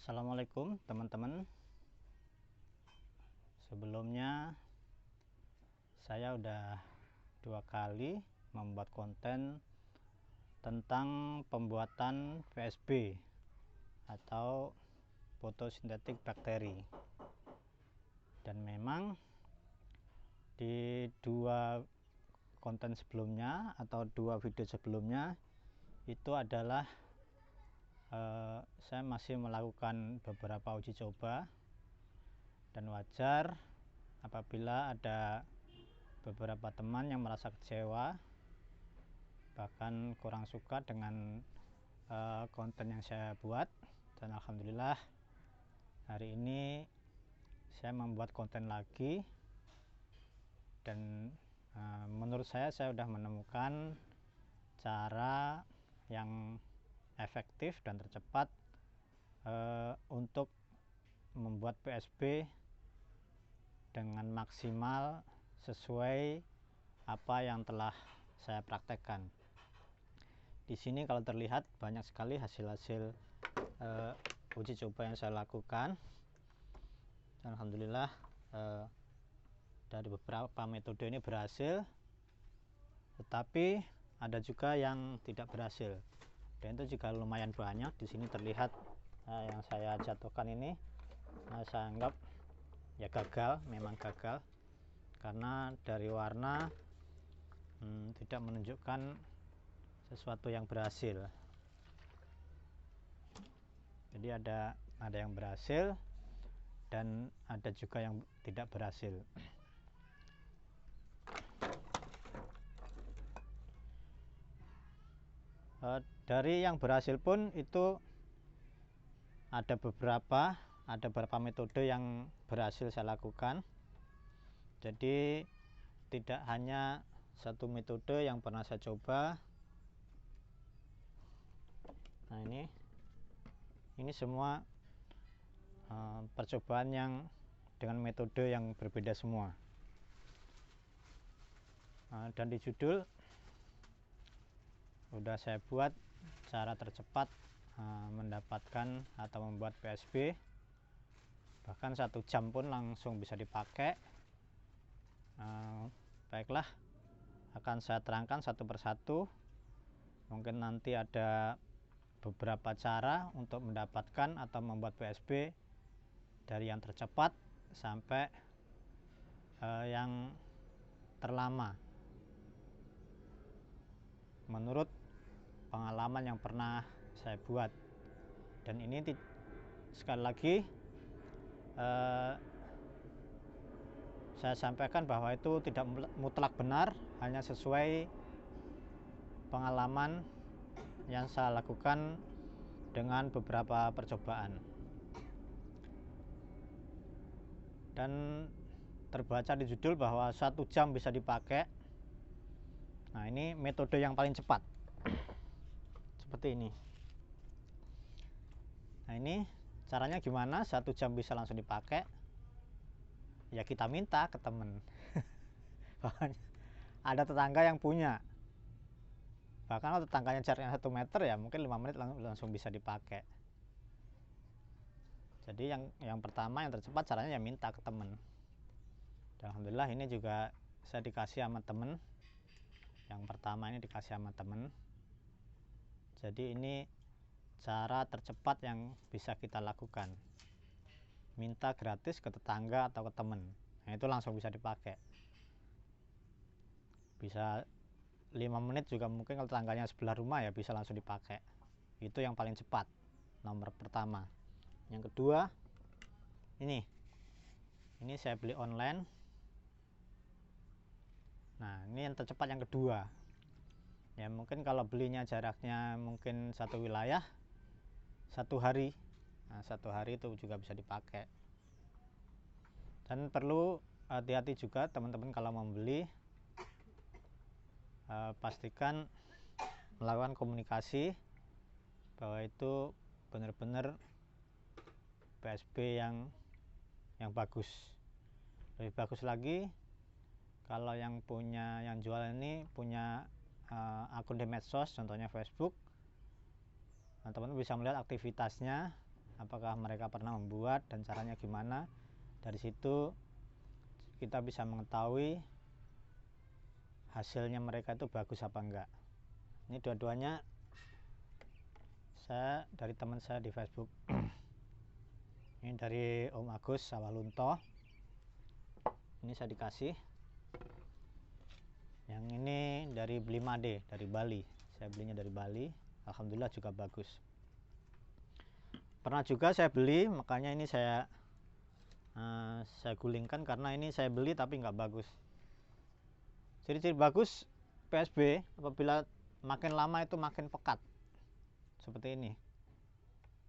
Assalamualaikum teman-teman. Sebelumnya saya udah 2 kali membuat konten tentang pembuatan PSB atau fotosintetik bakteri, dan memang di 2 konten sebelumnya atau 2 video sebelumnya itu adalah saya masih melakukan beberapa uji coba, dan wajar apabila ada beberapa teman yang merasa kecewa, bahkan kurang suka dengan konten yang saya buat. Dan alhamdulillah hari ini saya membuat konten lagi, dan menurut saya sudah menemukan cara yang efektif dan tercepat untuk membuat PSB dengan maksimal sesuai apa yang telah saya praktekkan. Di sini kalau terlihat banyak sekali hasil-hasil uji coba yang saya lakukan, dan alhamdulillah dari beberapa metode ini berhasil, tetapi ada juga yang tidak berhasil, dan itu juga lumayan banyak. Di sini terlihat yang saya jatuhkan ini, saya anggap ya gagal, memang gagal, karena dari warna tidak menunjukkan sesuatu yang berhasil. Jadi ada yang berhasil dan ada juga yang tidak berhasil. Dari yang berhasil pun itu ada beberapa metode yang berhasil saya lakukan. Jadi tidak hanya satu metode yang pernah saya coba. Nah, ini semua percobaan yang dengan metode yang berbeda semua. Dan di judul udah saya buat cara tercepat mendapatkan atau membuat PSB, bahkan 1 jam pun langsung bisa dipakai. Baiklah, akan saya terangkan satu persatu. Mungkin nanti ada beberapa cara untuk mendapatkan atau membuat PSB dari yang tercepat sampai yang terlama menurut pengalaman yang pernah saya buat. Dan ini sekali lagi saya sampaikan bahwa itu tidak mutlak benar, hanya sesuai pengalaman yang saya lakukan dengan beberapa percobaan. Dan terbaca di judul bahwa 1 jam bisa dipakai. Nah, ini metode yang paling cepat seperti ini. Nah, ini caranya gimana 1 jam bisa langsung dipakai? Ya kita minta ke temen. Ada tetangga yang punya, bahkan kalau tetangganya jaraknya 1 meter, ya mungkin 5 menit langsung bisa dipakai. Jadi yang pertama, yang tercepat caranya ya minta ke temen. Dan alhamdulillah ini juga saya dikasih sama temen. Yang pertama ini dikasih sama temen. Jadi ini cara tercepat yang bisa kita lakukan, minta gratis ke tetangga atau ke temen. Nah, itu langsung bisa dipakai. Bisa 5 menit juga mungkin, kalau tetangganya sebelah rumah ya bisa langsung dipakai. Itu yang paling cepat, nomor pertama. Yang kedua, ini saya beli online. Nah, ini yang tercepat yang kedua. Ya mungkin kalau belinya jaraknya mungkin satu wilayah, 1 hari. Nah, 1 hari itu juga bisa dipakai. Dan perlu hati-hati juga teman-teman kalau membeli, pastikan melakukan komunikasi bahwa itu benar-benar PSB yang bagus. Lebih bagus lagi kalau yang jual ini punya akun di medsos, contohnya Facebook. Nah, teman-teman bisa melihat aktivitasnya, apakah mereka pernah membuat dan caranya gimana. Dari situ kita bisa mengetahui hasilnya mereka itu bagus apa enggak. Ini dua-duanya saya dari teman saya di Facebook. Ini dari Om Agus Sawalunto. Ini saya dikasih. Yang ini dari Blimade dari Bali. Saya belinya dari Bali. Alhamdulillah juga bagus. Pernah juga saya beli, makanya ini saya gulingkan karena ini saya beli tapi nggak bagus. Ciri-ciri bagus PSB apabila makin lama itu makin pekat. Seperti ini.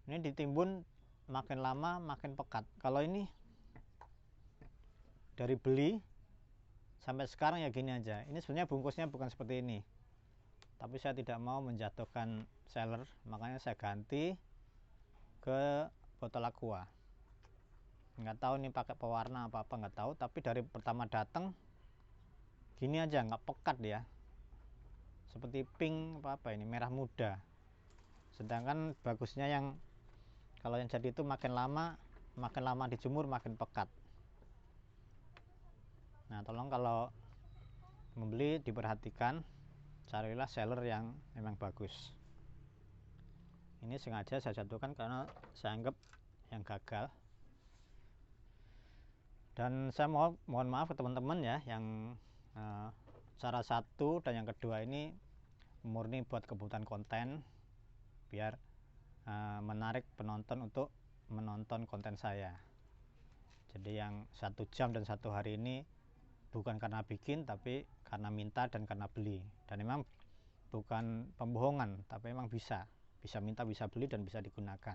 Ini ditimbun makin lama makin pekat. Kalau ini dari beli sampai sekarang ya gini aja. Ini sebenarnya bungkusnya bukan seperti ini. Tapi saya tidak mau menjatuhkan seller, makanya saya ganti ke botol aqua. Nggak tahu nih pakai pewarna apa nggak tahu, tapi dari pertama datang gini aja, nggak pekat ya. Seperti pink apa ini merah muda. Sedangkan bagusnya yang kalau yang jadi itu makin lama dijemur makin pekat. Nah, tolong kalau membeli diperhatikan, carilah seller yang memang bagus. Ini sengaja saya jatuhkan karena saya anggap yang gagal. Dan saya mohon maaf ke teman-teman ya yang cara satu dan yang kedua ini murni buat kebutuhan konten biar menarik penonton untuk menonton konten saya. Jadi yang 1 jam dan 1 hari ini bukan karena bikin tapi karena minta dan karena beli. Dan memang bukan pembohongan, tapi memang bisa minta, bisa beli dan bisa digunakan.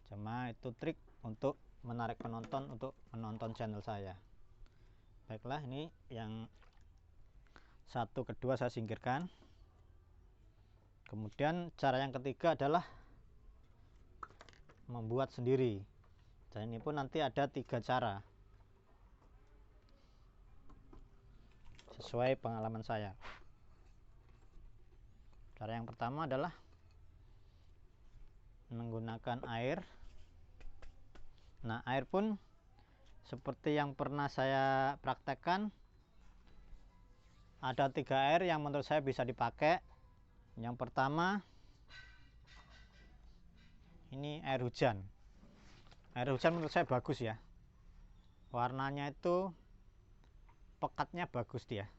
Cuma itu trik untuk menarik penonton untuk menonton channel saya. Baiklah, ini yang 1 kedua saya singkirkan. Kemudian cara yang ketiga adalah membuat sendiri. Dan ini pun nanti ada 3 cara sesuai pengalaman saya. Cara yang pertama adalah menggunakan air. Nah, air pun seperti yang pernah saya praktekkan, ada 3 air yang menurut saya bisa dipakai. Yang pertama ini air hujan. Air hujan menurut saya bagus ya, warnanya itu pekatnya bagus dia,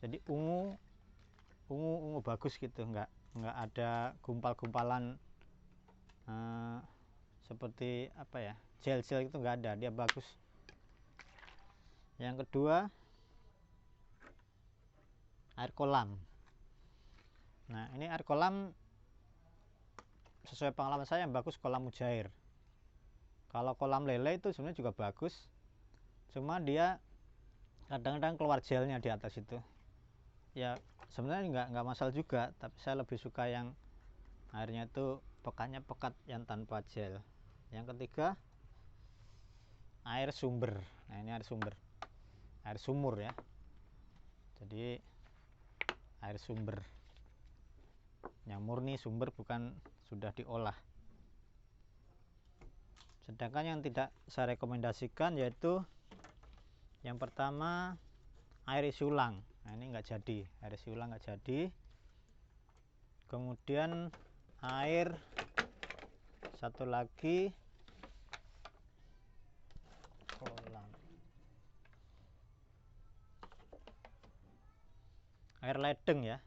jadi ungu bagus gitu, nggak ada gumpal-gumpalan seperti apa ya, gel itu nggak ada, dia bagus. Yang kedua air kolam. Nah, ini air kolam sesuai pengalaman saya yang bagus kolam mujair. Kalau kolam lele itu sebenarnya juga bagus, cuma dia kadang-kadang keluar gelnya di atas itu. Ya sebenarnya nggak masalah juga, tapi saya lebih suka yang airnya itu pekatnya pekat yang tanpa gel. Yang ketiga air sumber. Nah, ini air sumur ya, jadi air sumber yang murni sumber, bukan sudah diolah. Sedangkan yang tidak saya rekomendasikan yaitu yang pertama air isi ulang. Nah, ini nggak jadi, air isi ulang nggak jadi. Kemudian air satu lagi kolam, air ledeng ya,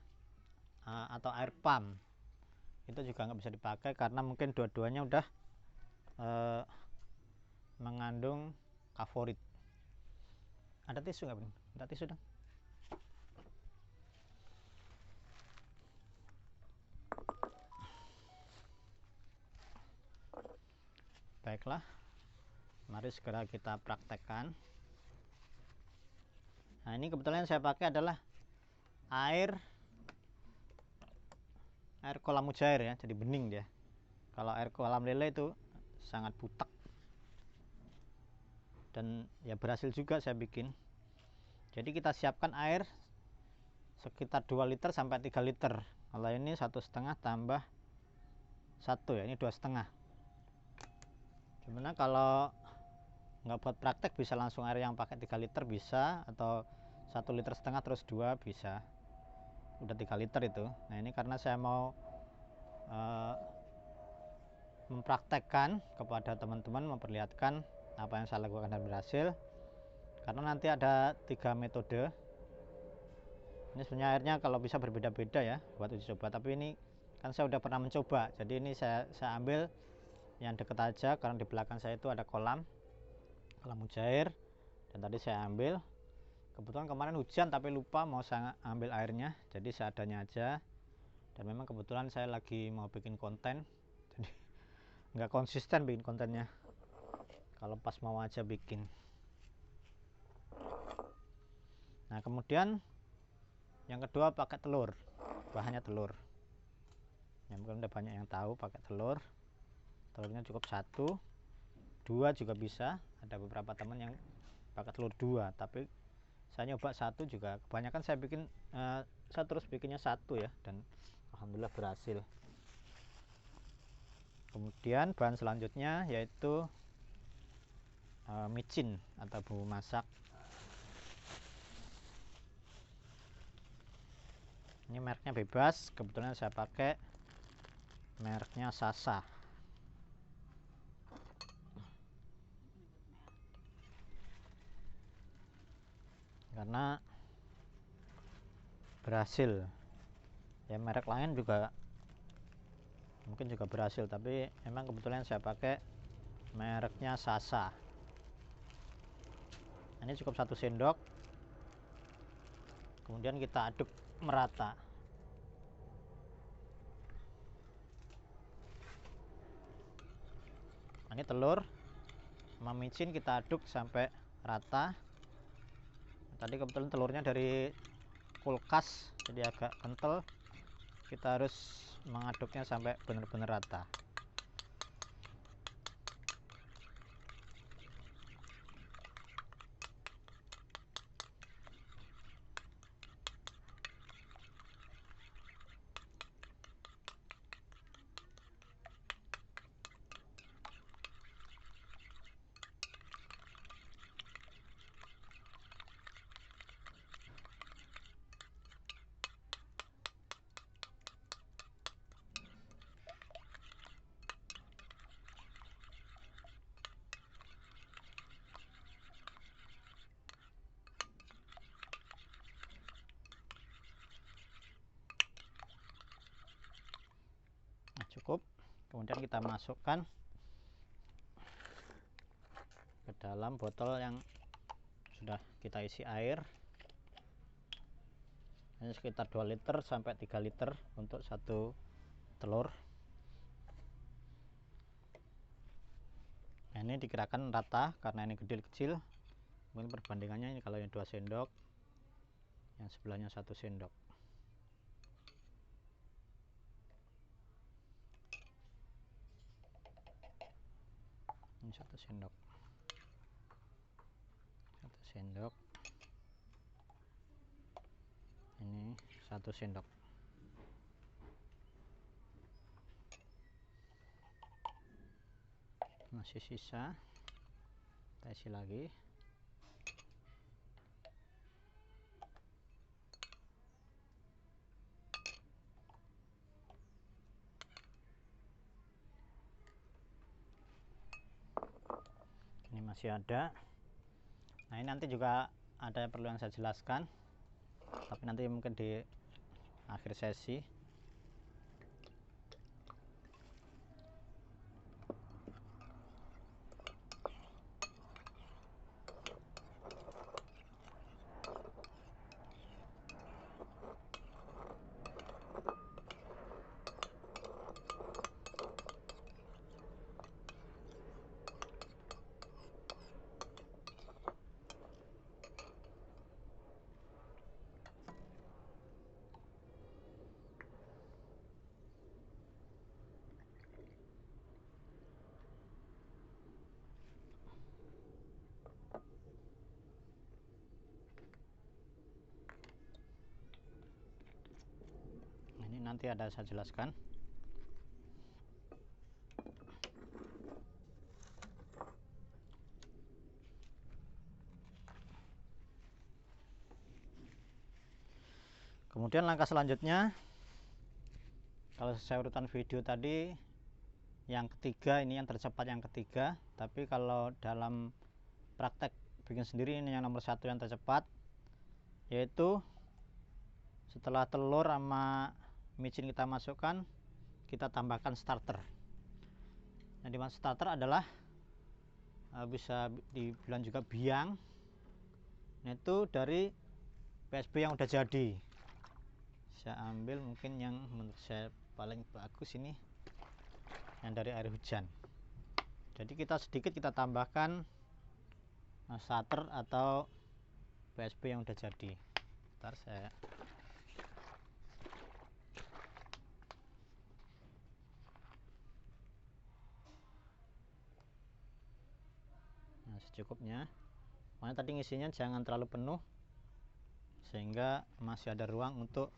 atau air pump, itu juga nggak bisa dipakai karena mungkin dua-duanya udah mengandung kaflorit. Ada tisu nggak, Bang? Ada tisu dong. Baiklah, mari segera kita praktekkan. Nah, ini kebetulan yang saya pakai adalah air kolam mujair ya, jadi bening dia. Kalau air kolam lele itu sangat butek. Dan ya berhasil juga saya bikin. Jadi kita siapkan air sekitar 2 liter sampai 3 liter. Kalau ini 1,5 tambah 1 ya, ini 2,5. Sebenarnya kalau nggak buat praktek bisa langsung air yang pakai 3 liter bisa, atau 1,5 liter terus 2 bisa, udah 3 liter itu. Nah ini karena saya mau mempraktekkan kepada teman-teman, memperlihatkan apa yang saya lakukan dan berhasil, karena nanti ada 3 metode. Ini sebenarnya airnya kalau bisa berbeda-beda ya buat uji coba, tapi ini kan saya udah pernah mencoba, jadi ini saya ambil yang deket aja, karena di belakang saya itu ada kolam mujair, dan tadi saya ambil. Kebetulan kemarin hujan tapi lupa mau saya ambil airnya, jadi seadanya aja. Dan memang kebetulan saya lagi mau bikin konten, jadi nggak konsisten bikin kontennya, kalau pas mau aja bikin. Nah kemudian yang kedua pakai telur, bahannya telur. Ya mungkin udah banyak yang tahu pakai telur. Telurnya cukup 1, 2 juga bisa. Ada beberapa teman yang pakai telur 2, tapi saya nyoba 1 juga. Kebanyakan saya bikin saya terus bikinnya 1 ya, dan alhamdulillah berhasil. Kemudian bahan selanjutnya yaitu micin atau bumbu masak. Ini mereknya bebas, kebetulan saya pakai mereknya Sasa. Karena berhasil. Ya merek lain juga mungkin juga berhasil, tapi emang kebetulan saya pakai mereknya Sasa. Ini cukup 1 sendok. Kemudian kita aduk merata. Ini telur sama micin kita aduk sampai rata. Tadi kebetulan telurnya dari kulkas jadi agak kental, kita harus mengaduknya sampai benar-benar rata. Nah, cukup. Kemudian kita masukkan ke dalam botol yang sudah kita isi air. Ini sekitar 2 liter sampai 3 liter untuk 1 telur. Nah, ini dikirakan rata karena ini kecil-kecil. Mungkin perbandingannya ini kalau yang 2 sendok, yang sebelahnya 1 sendok. Ini 1 sendok. 1 sendok. Ini 1 sendok. Masih sisa, kita isi lagi. Ini masih ada. Nah ini nanti juga ada yang perlu yang saya jelaskan, tapi nanti mungkin di akhir sesi. Ini nanti ada saya jelaskan. Kemudian langkah selanjutnya, kalau saya urutan video tadi yang ketiga, ini yang tercepat yang ketiga, tapi kalau dalam praktek bikin sendiri ini yang nomor 1 yang tercepat, yaitu setelah telur sama micin kita masukkan, kita tambahkan starter. Yang dimaksud starter adalah bisa dibilang juga biang, yaitu dari PSB yang udah jadi. Saya ambil mungkin yang menurut saya paling bagus ini, yang dari air hujan. Jadi kita sedikit kita tambahkan starter atau PSB yang udah jadi. Ntar saya secukupnya. Makanya tadi ngisinya jangan terlalu penuh sehingga masih ada ruang untuk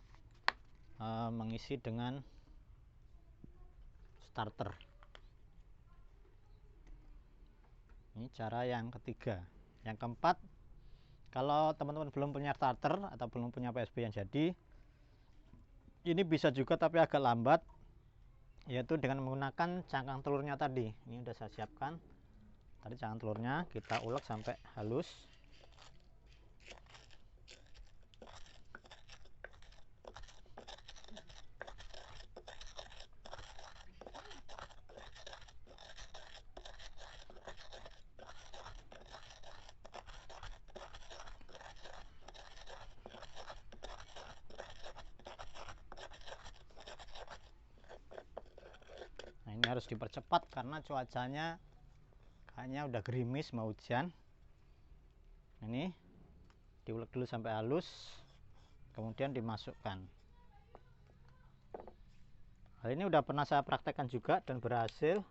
mengisi dengan starter. Ini cara yang ketiga. Yang keempat, kalau teman-teman belum punya starter atau belum punya PSB yang jadi, ini bisa juga tapi agak lambat, yaitu dengan menggunakan cangkang telurnya tadi. Ini udah saya siapkan. Tadi cangkang telurnya kita ulek sampai halus. Nah, ini harus dipercepat karena cuacanya kayaknya udah gerimis mau hujan. Ini diulek dulu sampai halus, kemudian dimasukkan. Hal ini udah pernah saya praktekkan juga dan berhasil.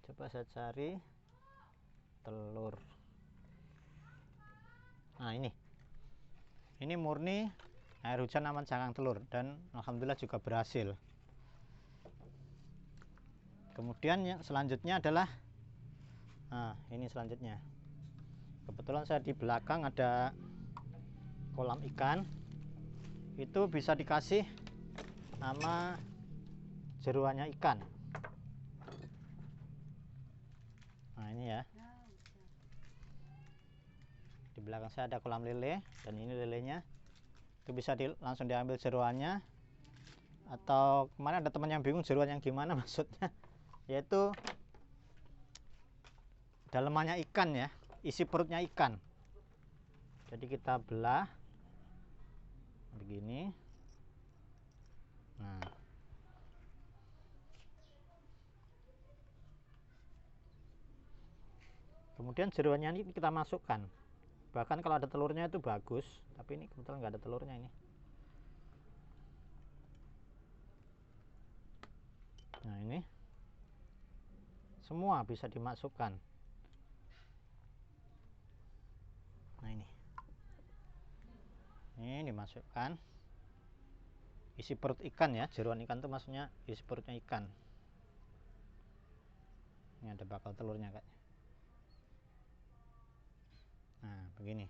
Coba saya cari telur. Nah, ini murni air hujan sama cangkang telur dan alhamdulillah juga berhasil. Kemudian yang selanjutnya adalah, nah ini selanjutnya, kebetulan saya di belakang ada kolam ikan, itu bisa dikasih sama jeruannya ikan. Nah ini ya, di belakang saya ada kolam lele dan ini lelenya, itu bisa langsung diambil jeruannya. Atau kemarin ada teman yang bingung jeruan yang gimana maksudnya, yaitu dalemannya ikan ya, isi perutnya ikan. Jadi kita belah begini. Nah, kemudian jeruannya ini kita masukkan. Bahkan kalau ada telurnya itu bagus, tapi ini kebetulan nggak ada telurnya ini. Nah ini semua bisa dimasukkan. Nah ini dimasukkan isi perut ikan ya, jeruan ikan itu maksudnya isi perutnya ikan. Ini ada bakal telurnya kayaknya. Nah begini.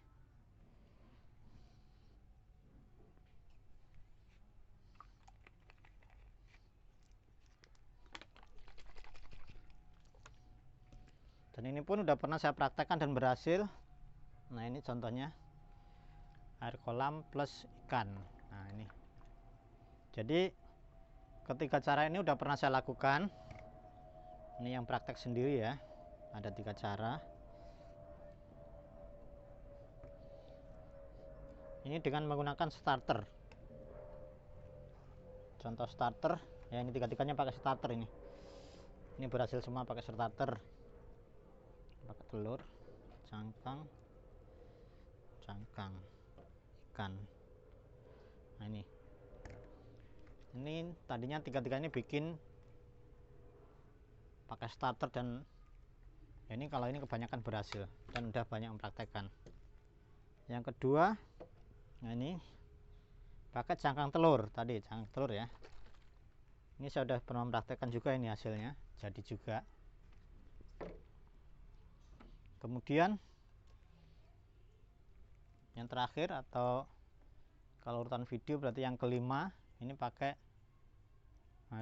Dan ini pun udah pernah saya praktekkan dan berhasil. Nah ini contohnya air kolam plus ikan. Nah ini, jadi ketiga cara ini udah pernah saya lakukan. Ini yang praktek sendiri ya, ada 3 cara. Ini dengan menggunakan starter. Contoh starter ya, ini tiga-tiganya pakai starter. Ini berhasil semua pakai starter. Pakai telur, cangkang ikan. Nah ini tadinya tiga-tiganya bikin pakai starter, dan ya ini kalau ini kebanyakan berhasil dan udah banyak mempraktekkan. Yang kedua, nah ini pakai cangkang telur tadi, cangkang telur ya. Ini saya udah pernah mempraktekkan juga, ini hasilnya jadi juga. Kemudian yang terakhir atau Kalau urutan video berarti yang kelima ini pakai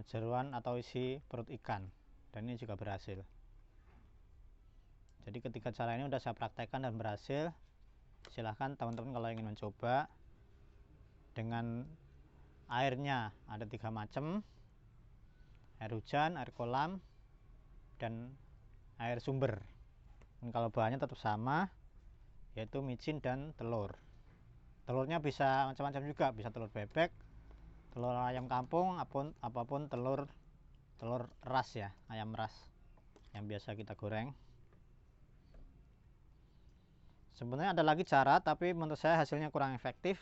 jeruan atau isi perut ikan, dan ini juga berhasil. Jadi ketiga cara ini sudah saya praktekkan dan berhasil. Silahkan teman-teman kalau ingin mencoba. Dengan airnya ada 3 macam: air hujan, air kolam, dan air sumber. Dan kalau bahannya tetap sama, yaitu micin dan telur. Telurnya bisa macam-macam juga, bisa telur bebek, telur ayam kampung, apapun telur ras ya, ayam ras yang biasa kita goreng. Sebenarnya ada lagi cara, tapi menurut saya hasilnya kurang efektif.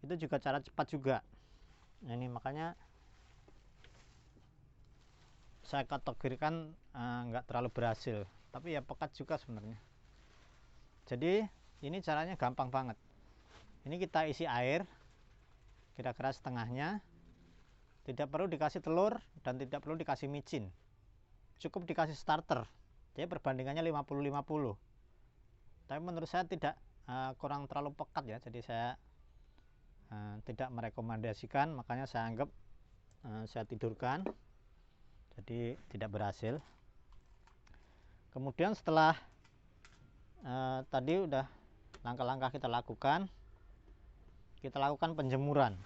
Itu juga cara cepat juga. Ini makanya saya kategorikan nggak terlalu berhasil, tapi ya pekat juga sebenarnya. Jadi ini caranya gampang banget. Ini kita isi air kira-kira setengahnya. Tidak perlu dikasih telur dan tidak perlu dikasih micin, cukup dikasih starter. Jadi perbandingannya 50-50. Tapi menurut saya tidak kurang terlalu pekat ya, jadi saya tidak merekomendasikan, makanya saya anggap saya tidurkan, jadi tidak berhasil. Kemudian setelah tadi udah langkah-langkah kita lakukan penjemuran.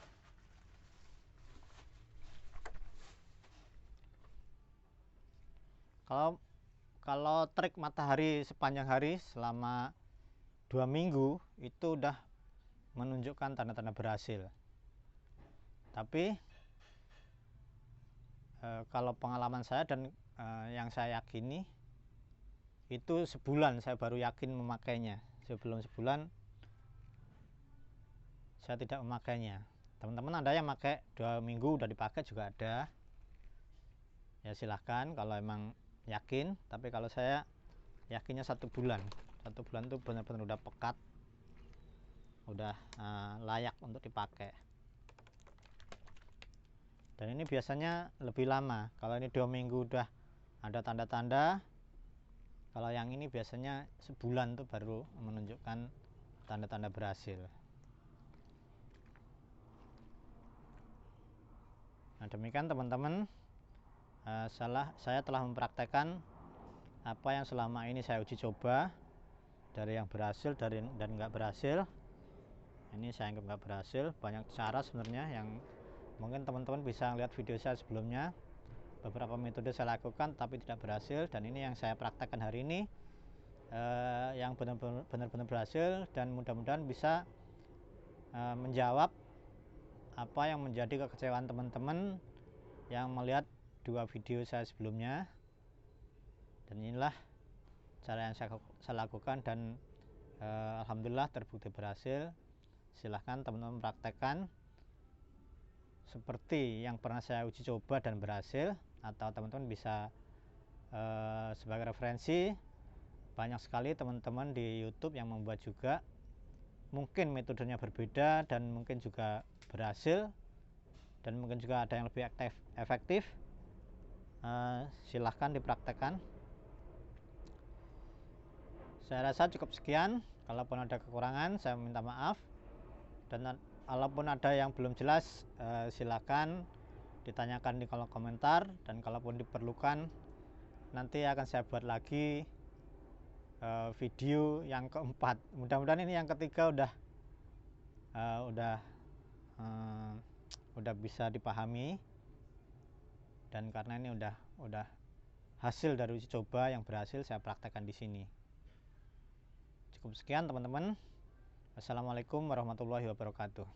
Kalau terik matahari sepanjang hari selama 2 minggu itu udah menunjukkan tanda-tanda berhasil. Tapi kalau pengalaman saya dan yang saya yakini, itu sebulan saya baru yakin memakainya. Sebelum sebulan saya tidak memakainya. Teman-teman ada yang pakai 2 minggu udah dipakai juga ada. Ya silahkan kalau emang yakin, tapi kalau saya yakinnya 1 bulan. 1 bulan itu benar-benar udah pekat, udah layak untuk dipakai. Dan ini biasanya lebih lama. Kalau ini 2 minggu udah ada tanda-tanda, kalau yang ini biasanya sebulan tuh baru menunjukkan tanda-tanda berhasil. Nah demikian teman-teman, saya telah mempraktekkan apa yang selama ini saya uji coba, dari yang berhasil dan nggak berhasil. Ini saya anggap nggak berhasil. Banyak cara sebenarnya yang mungkin teman-teman bisa lihat video saya sebelumnya. Beberapa metode saya lakukan tapi tidak berhasil, dan ini yang saya praktekkan hari ini yang benar-benar berhasil, dan mudah-mudahan bisa menjawab apa yang menjadi kekecewaan teman-teman yang melihat 2 video saya sebelumnya. Dan inilah cara yang saya lakukan, dan alhamdulillah terbukti berhasil. Silahkan teman-teman praktekkan seperti yang pernah saya uji coba dan berhasil, atau teman-teman bisa sebagai referensi. Banyak sekali teman-teman di YouTube yang membuat juga, mungkin metodenya berbeda dan mungkin juga berhasil, dan mungkin juga ada yang lebih efektif. Silahkan dipraktekkan. Saya rasa cukup sekian. Kalaupun ada kekurangan saya minta maaf, dan kalaupun ada yang belum jelas silahkan ditanyakan di kolom komentar, dan kalaupun diperlukan nanti akan saya buat lagi video yang keempat. Mudah-mudahan ini yang ketiga udah bisa dipahami, dan karena ini udah hasil dari uji coba yang berhasil saya praktekkan di sini. Cukup sekian teman-teman. Assalamualaikum warahmatullahi wabarakatuh.